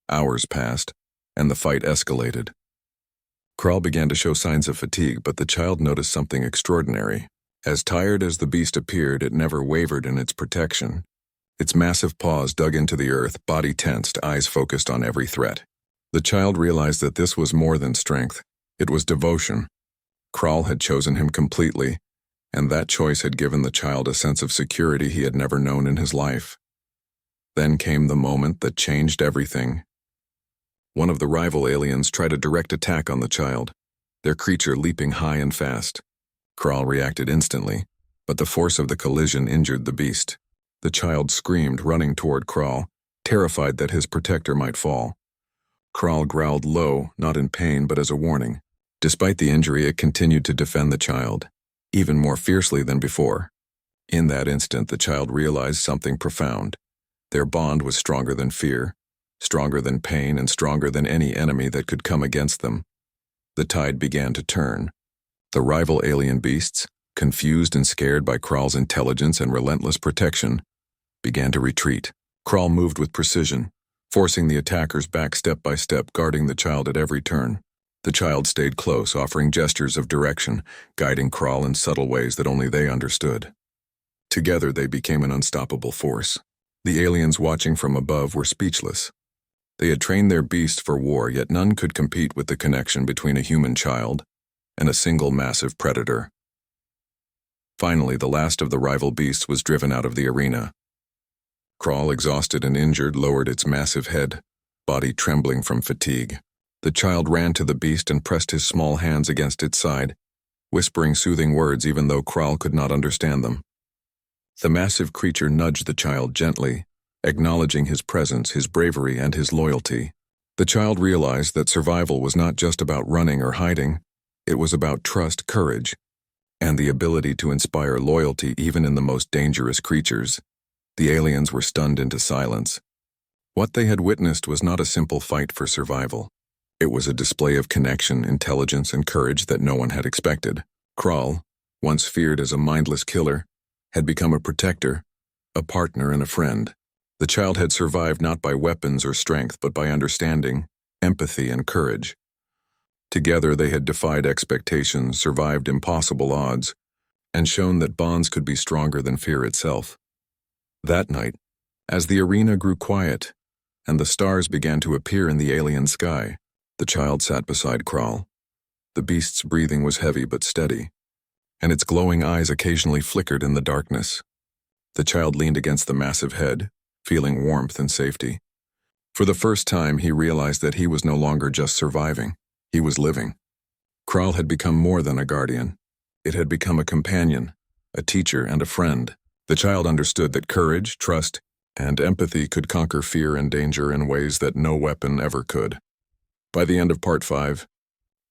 Hours passed, and the fight escalated. Kral began to show signs of fatigue, but the child noticed something extraordinary. As tired as the beast appeared, it never wavered in its protection. Its massive paws dug into the earth, body tensed, eyes focused on every threat. The child realized that this was more than strength. It was devotion. Kral had chosen him completely, and that choice had given the child a sense of security he had never known in his life. Then came the moment that changed everything. One of the rival aliens tried a direct attack on the child, their creature leaping high and fast. Kral reacted instantly, but the force of the collision injured the beast. The child screamed, running toward Kral, terrified that his protector might fall. Kral growled low, not in pain but as a warning. Despite the injury, it continued to defend the child, even more fiercely than before. In that instant, the child realized something profound. Their bond was stronger than fear, stronger than pain, and stronger than any enemy that could come against them. The tide began to turn. The rival alien beasts, confused and scared by Kral's intelligence and relentless protection, began to retreat. Kral moved with precision, forcing the attackers back step by step, guarding the child at every turn. The child stayed close, offering gestures of direction, guiding Kral in subtle ways that only they understood. Together they became an unstoppable force. The aliens watching from above were speechless. They had trained their beasts for war, yet none could compete with the connection between a human child and a single massive predator. Finally, the last of the rival beasts was driven out of the arena. Kral, exhausted and injured, lowered its massive head, body trembling from fatigue. The child ran to the beast and pressed his small hands against its side, whispering soothing words even though Kral could not understand them. The massive creature nudged the child gently, acknowledging his presence, his bravery, and his loyalty. The child realized that survival was not just about running or hiding. It was about trust, courage, and the ability to inspire loyalty even in the most dangerous creatures. The aliens were stunned into silence. What they had witnessed was not a simple fight for survival. It was a display of connection, intelligence, and courage that no one had expected. Kral, once feared as a mindless killer, had become a protector, a partner, and a friend. The child had survived not by weapons or strength, but by understanding, empathy, and courage. Together they had defied expectations, survived impossible odds, and shown that bonds could be stronger than fear itself. That night, as the arena grew quiet and the stars began to appear in the alien sky, the child sat beside Kral. The beast's breathing was heavy but steady, and its glowing eyes occasionally flickered in the darkness. The child leaned against the massive head, feeling warmth and safety. For the first time, he realized that he was no longer just surviving. He was living. Kral had become more than a guardian. It had become a companion, a teacher, and a friend. The child understood that courage, trust, and empathy could conquer fear and danger in ways that no weapon ever could. By the end of Part 5,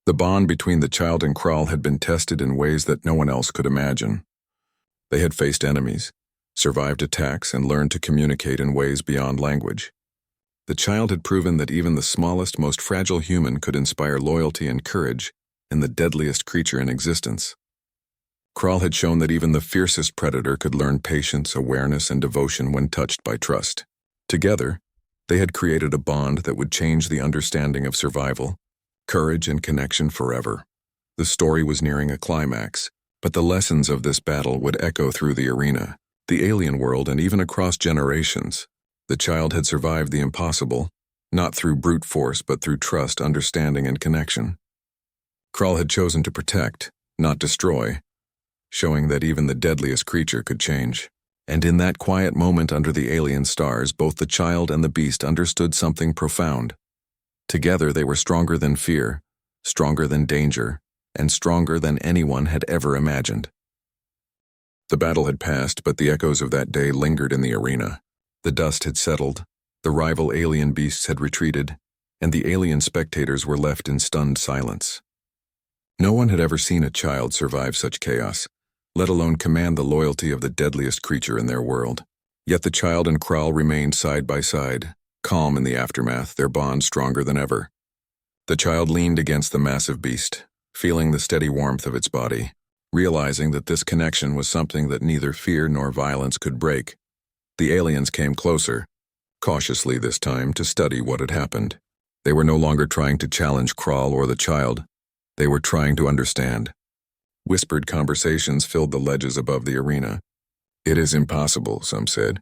the bond between the child and Kral had been tested in ways that no one else could imagine. They had faced enemies, survived attacks, and learned to communicate in ways beyond language. The child had proven that even the smallest, most fragile human could inspire loyalty and courage in the deadliest creature in existence. Kral had shown that even the fiercest predator could learn patience, awareness, and devotion when touched by trust. Together, they had created a bond that would change the understanding of survival, courage, and connection forever. The story was nearing a climax, but the lessons of this battle would echo through the arena, the alien world, and even across generations. The child had survived the impossible, not through brute force, but through trust, understanding, and connection. Kral had chosen to protect, not destroy, showing that even the deadliest creature could change. And in that quiet moment under the alien stars, both the child and the beast understood something profound. Together they were stronger than fear, stronger than danger, and stronger than anyone had ever imagined. The battle had passed, but the echoes of that day lingered in the arena. The dust had settled, The rival alien beasts had retreated, and the alien spectators were left in stunned silence. No one had ever seen a child survive such chaos, let alone command the loyalty of the deadliest creature in their world. Yet the child and Kral remained side by side, calm in the aftermath, their bond stronger than ever. The child leaned against the massive beast, feeling the steady warmth of its body, realizing that this connection was something that neither fear nor violence could break. The aliens came closer, cautiously this time, to study what had happened. They were no longer trying to challenge Kral or the child. They were trying to understand. Whispered conversations filled the ledges above the arena. "It is impossible," some said.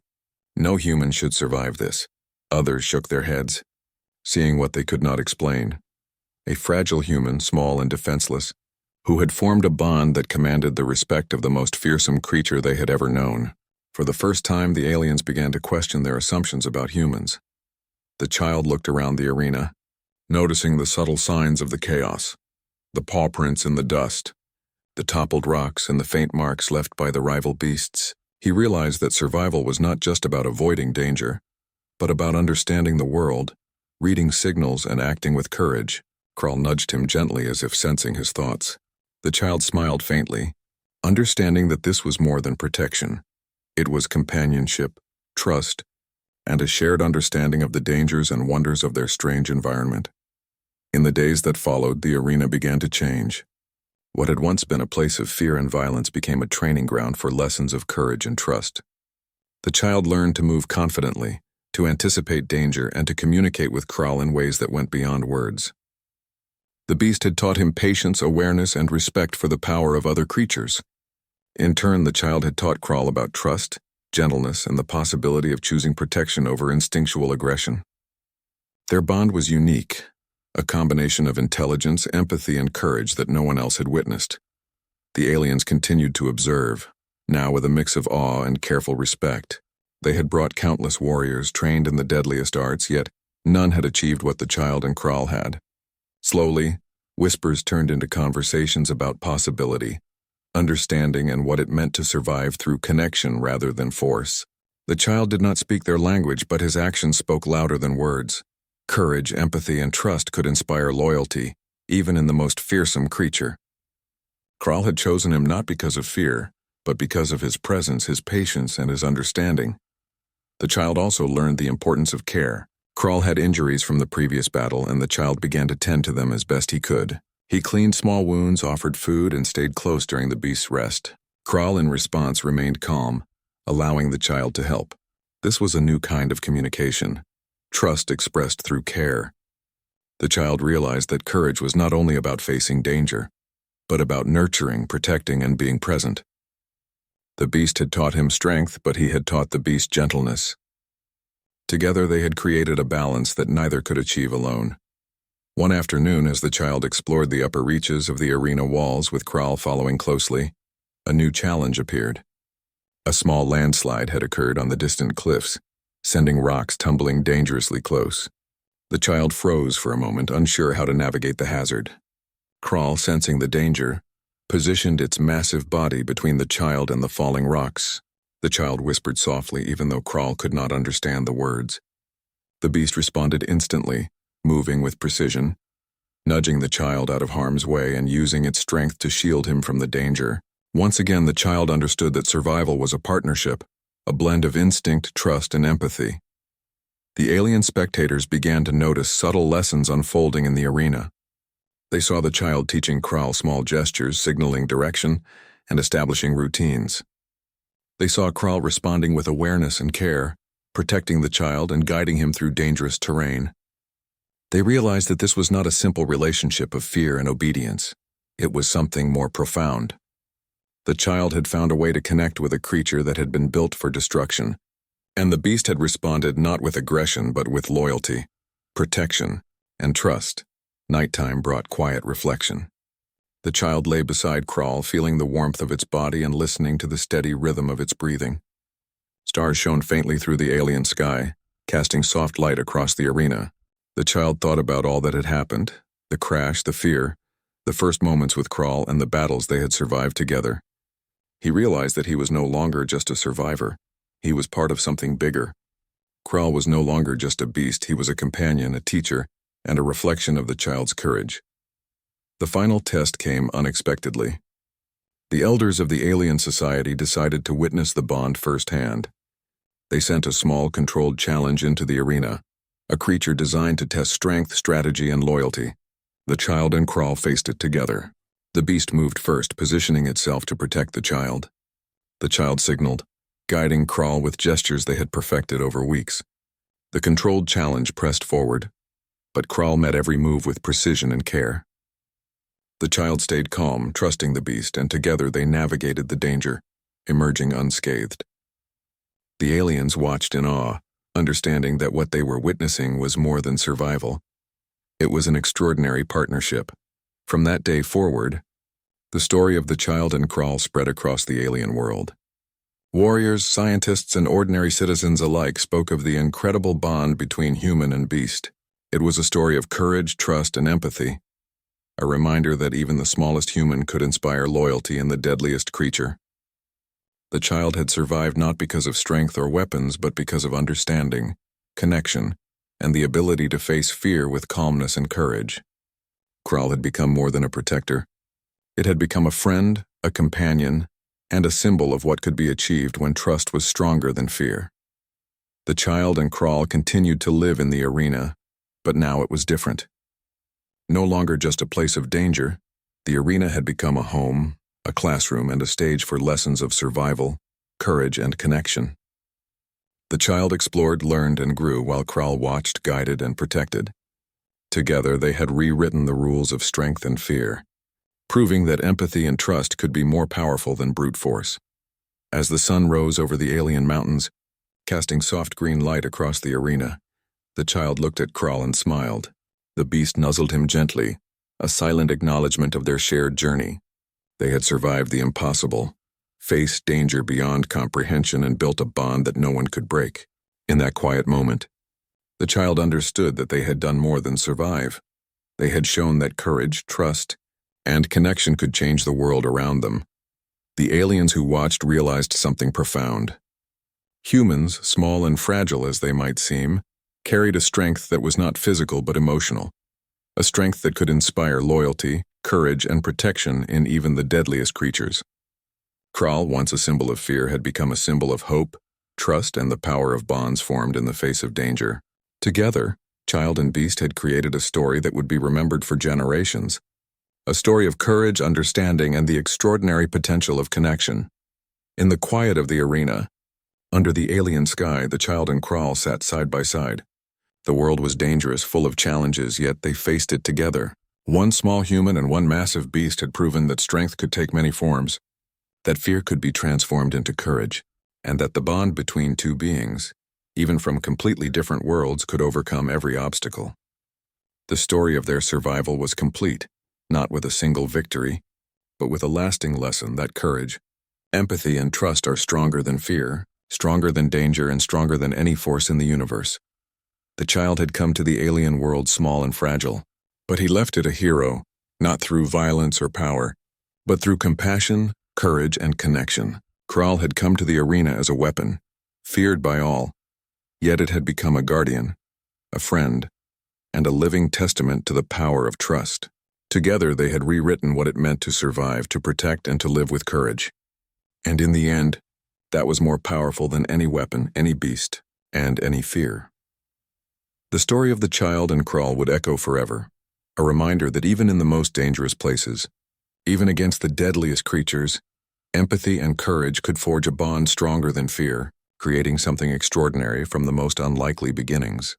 "No human should survive this." Others shook their heads, seeing what they could not explain. A fragile human, small and defenseless, who had formed a bond that commanded the respect of the most fearsome creature they had ever known. For the first time, the aliens began to question their assumptions about humans. The child looked around the arena, noticing the subtle signs of the chaos, the paw prints in the dust, the toppled rocks and the faint marks left by the rival beasts. He realized that survival was not just about avoiding danger, but about understanding the world, reading signals and acting with courage. Kral nudged him gently as if sensing his thoughts. The child smiled faintly, understanding that this was more than protection. It was companionship, trust, and a shared understanding of the dangers and wonders of their strange environment. In the days that followed, the arena began to change. What had once been a place of fear and violence became a training ground for lessons of courage and trust. The child learned to move confidently, to anticipate danger, and to communicate with Kral in ways that went beyond words. The beast had taught him patience, awareness, and respect for the power of other creatures. In turn, the child had taught Kral about trust, gentleness, and the possibility of choosing protection over instinctual aggression. Their bond was unique, a combination of intelligence, empathy, and courage that no one else had witnessed. The aliens continued to observe, now with a mix of awe and careful respect. They had brought countless warriors trained in the deadliest arts, yet none had achieved what the child and Kral had. Slowly, whispers turned into conversations about possibility, understanding, and what it meant to survive through connection rather than force. The child did not speak their language, but his actions spoke louder than words. Courage, empathy, and trust could inspire loyalty, even in the most fearsome creature. Kral had chosen him not because of fear, but because of his presence, his patience, and his understanding. The child also learned the importance of care. Kral had injuries from the previous battle, and the child began to tend to them as best he could. He cleaned small wounds, offered food, and stayed close during the beast's rest. Kral, in response, remained calm, allowing the child to help. This was a new kind of communication, trust expressed through care. The child realized that courage was not only about facing danger, but about nurturing, protecting, and being present. The beast had taught him strength, but he had taught the beast gentleness. Together they had created a balance that neither could achieve alone. One afternoon, as the child explored the upper reaches of the arena walls with Kral following closely, a new challenge appeared. A small landslide had occurred on the distant cliffs, sending rocks tumbling dangerously close. The child froze for a moment, unsure how to navigate the hazard. Kral, sensing the danger, positioned its massive body between the child and the falling rocks. The child whispered softly, even though Kral could not understand the words. The beast responded instantly, moving with precision, nudging the child out of harm's way and using its strength to shield him from the danger. Once again, the child understood that survival was a partnership, a blend of instinct, trust, and empathy. The alien spectators began to notice subtle lessons unfolding in the arena. They saw the child teaching Kral small gestures, signaling direction, and establishing routines. They saw Kral responding with awareness and care, protecting the child and guiding him through dangerous terrain. They realized that this was not a simple relationship of fear and obedience. It was something more profound. The child had found a way to connect with a creature that had been built for destruction, and the beast had responded not with aggression but with loyalty, protection, and trust. Nighttime brought quiet reflection. The child lay beside Kral, feeling the warmth of its body and listening to the steady rhythm of its breathing. Stars shone faintly through the alien sky, casting soft light across the arena. The child thought about all that had happened, the crash, the fear, the first moments with Kral, and the battles they had survived together. He realized that he was no longer just a survivor. He was part of something bigger, Kral was no longer just a beast, he was a companion, a teacher, and a reflection of the child's courage. The final test came unexpectedly. The elders of the alien society decided to witness the bond firsthand. They sent a small, controlled challenge into the arena, a creature designed to test strength, strategy, and loyalty. The child and Kral faced it together. The beast moved first, positioning itself to protect the child. The child signaled, guiding Kral with gestures they had perfected over weeks. The controlled challenge pressed forward, but Kral met every move with precision and care. The child stayed calm, trusting the beast, and together they navigated the danger, emerging unscathed. The aliens watched in awe, understanding that what they were witnessing was more than survival. It was an extraordinary partnership. From that day forward, the story of the child and Kral spread across the alien world. Warriors, scientists, and ordinary citizens alike spoke of the incredible bond between human and beast. It was a story of courage, trust, and empathy, a reminder that even the smallest human could inspire loyalty in the deadliest creature. The child had survived not because of strength or weapons, but because of understanding, connection, and the ability to face fear with calmness and courage. Kral had become more than a protector. It had become a friend, a companion, and a symbol of what could be achieved when trust was stronger than fear. The child and Kral continued to live in the arena, but now it was different. No longer just a place of danger, the arena had become a home, a classroom, and a stage for lessons of survival, courage, and connection. The child explored, learned, and grew while Kral watched, guided, and protected. Together they had rewritten the rules of strength and fear, proving that empathy and trust could be more powerful than brute force. As the sun rose over the alien mountains, casting soft green light across the arena, the child looked at Kral and smiled. The beast nuzzled him gently, a silent acknowledgement of their shared journey. They had survived the impossible, faced danger beyond comprehension, and built a bond that no one could break. In that quiet moment, the child understood that they had done more than survive. They had shown that courage, trust, and connection could change the world around them. The aliens who watched realized something profound. Humans, small and fragile as they might seem, carried a strength that was not physical but emotional, a strength that could inspire loyalty, courage, and protection in even the deadliest creatures. Kral, once a symbol of fear, had become a symbol of hope, trust, and the power of bonds formed in the face of danger. Together, child and beast had created a story that would be remembered for generations, a story of courage, understanding, and the extraordinary potential of connection. In the quiet of the arena, under the alien sky, the child and Kral sat side by side. The world was dangerous, full of challenges, yet they faced it together. One small human and one massive beast had proven that strength could take many forms, that fear could be transformed into courage, and that the bond between two beings, even from completely different worlds, could overcome every obstacle. The story of their survival was complete, not with a single victory, but with a lasting lesson that courage, empathy, and trust are stronger than fear, stronger than danger, and stronger than any force in the universe. The child had come to the alien world small and fragile, but he left it a hero, not through violence or power, but through compassion, courage, and connection. Kral had come to the arena as a weapon, feared by all, yet it had become a guardian, a friend, and a living testament to the power of trust. Together they had rewritten what it meant to survive, to protect, and to live with courage. And in the end, that was more powerful than any weapon, any beast, and any fear. The story of the child and Kral would echo forever, a reminder that even in the most dangerous places, even against the deadliest creatures, empathy and courage could forge a bond stronger than fear, creating something extraordinary from the most unlikely beginnings.